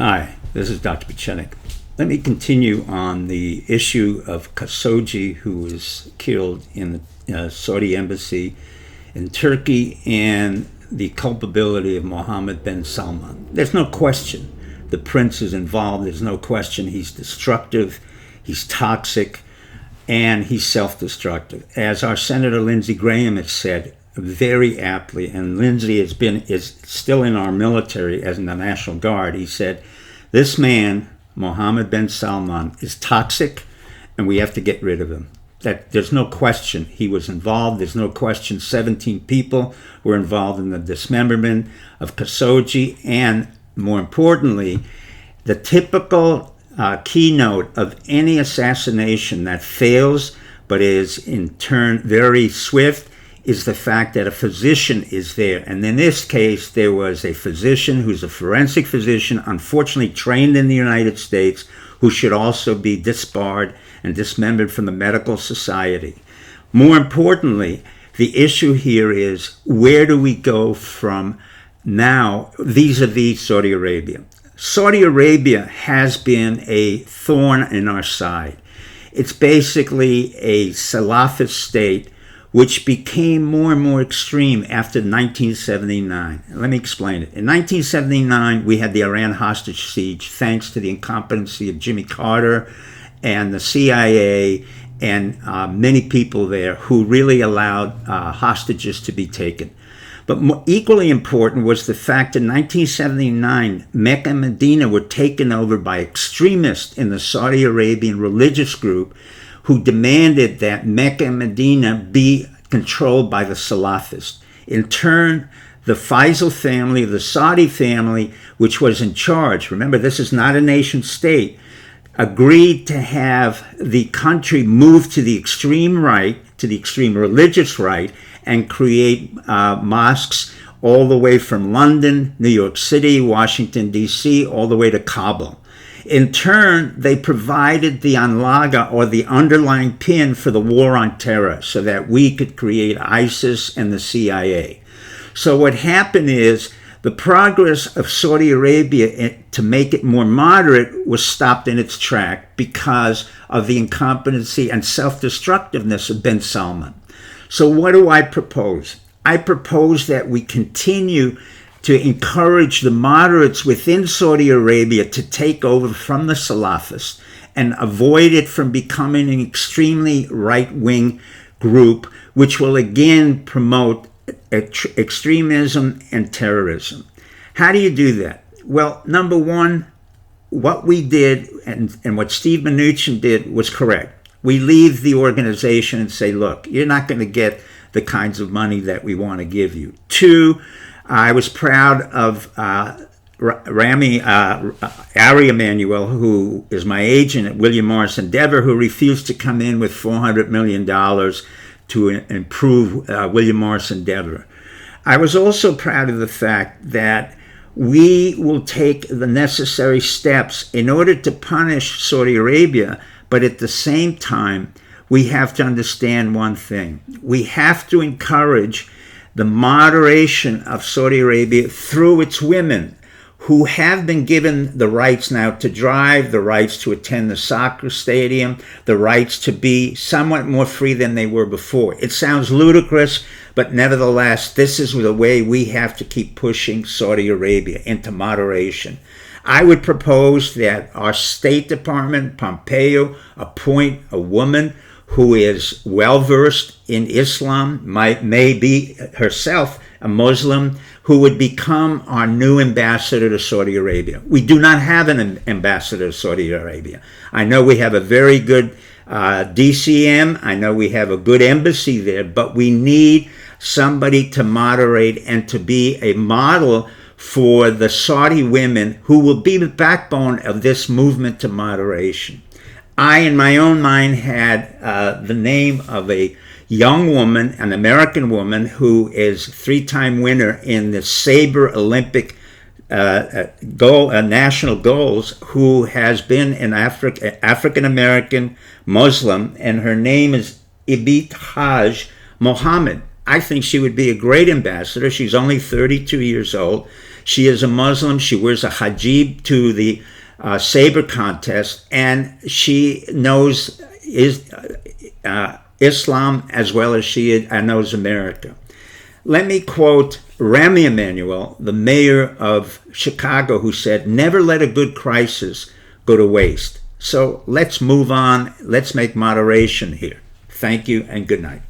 Hi, this is Dr. Pachenik. Let me continue on the issue of Khashoggi, who was killed in the Saudi embassy in Turkey, and the culpability of Mohammed bin Salman. There's no question the prince is involved. There's no question he's destructive, he's toxic, and he's self-destructive. As our Senator Lindsey Graham has said very aptly, and Lindsey is still in our military as in the National Guard, he said, this man, Mohammed bin Salman, is toxic, and we have to get rid of him. That there's no question he was involved. There's no question 17 people were involved in the dismemberment of Khashoggi, and more importantly, the typical keynote of any assassination that fails but is in turn very swift is the fact that a physician is there. And in this case, there was a physician who's a forensic physician, unfortunately trained in the United States, who should also be disbarred and dismembered from the medical society. More importantly, the issue here is, where do we go from now vis-a-vis Saudi Arabia? Saudi Arabia has been a thorn in our side. It's basically a Salafist state which became more and more extreme after 1979. Let me explain it. In 1979, we had the Iran hostage siege, thanks to the incompetency of Jimmy Carter and the CIA and many people there who really allowed hostages to be taken. But equally important was the fact in 1979, Mecca and Medina were taken over by extremists in the Saudi Arabian religious group who demanded that Mecca and Medina be controlled by the Salafists. In turn, the Faisal family, the Saudi family, which was in charge, remember this is not a nation state, agreed to have the country move to the extreme right, to the extreme religious right, and create mosques all the way from London, New York City, Washington, D.C., all the way to Kabul. In turn, they provided the anlaga, or the underlying pin, for the war on terror so that we could create ISIS and the CIA. So what happened is the progress of Saudi Arabia to make it more moderate was stopped in its track because of the incompetency and self-destructiveness of bin Salman. So what do I propose? I propose that we continue to encourage the moderates within Saudi Arabia to take over from the Salafists and avoid it from becoming an extremely right-wing group, which will again promote extremism and terrorism. How do you do that? Well, number one, what we did and what Steve Mnuchin did was correct. We leave the organization and say, look, you're not going to get the kinds of money that we want to give you. Two, I was proud of Ari Emanuel, who is my agent at William Morris Endeavor, who refused to come in with $400 million to improve William Morris Endeavor. I was also proud of the fact that we will take the necessary steps in order to punish Saudi Arabia, but at the same time, we have to understand one thing. We have to encourage the moderation of Saudi Arabia through its women, who have been given the rights now to drive, the rights to attend the soccer stadium, the rights to be somewhat more free than they were before. It sounds ludicrous, but nevertheless, this is the way we have to keep pushing Saudi Arabia into moderation. I would propose that our State Department, Pompeo, appoint a woman who is well-versed in Islam, may be herself a Muslim, who would become our new ambassador to Saudi Arabia. We do not have an ambassador to Saudi Arabia. I know we have a very good DCM. I know we have a good embassy there, but we need somebody to moderate and to be a model for the Saudi women who will be the backbone of this movement to moderation. I, in my own mind, had the name of a young woman, an American woman, who is three-time winner in the Sabre Olympic national goals, who has been an African-American Muslim, and her name is Ibit Haj Mohammed. I think she would be a great ambassador. She's only 32 years old. She is a Muslim. She wears a hijab to the saber contest, and she knows Islam as well as she knows America. Let me quote Rahm Emanuel, the mayor of Chicago, who said, "Never let a good crisis go to waste." So let's move on. Let's make moderation here. Thank you and good night.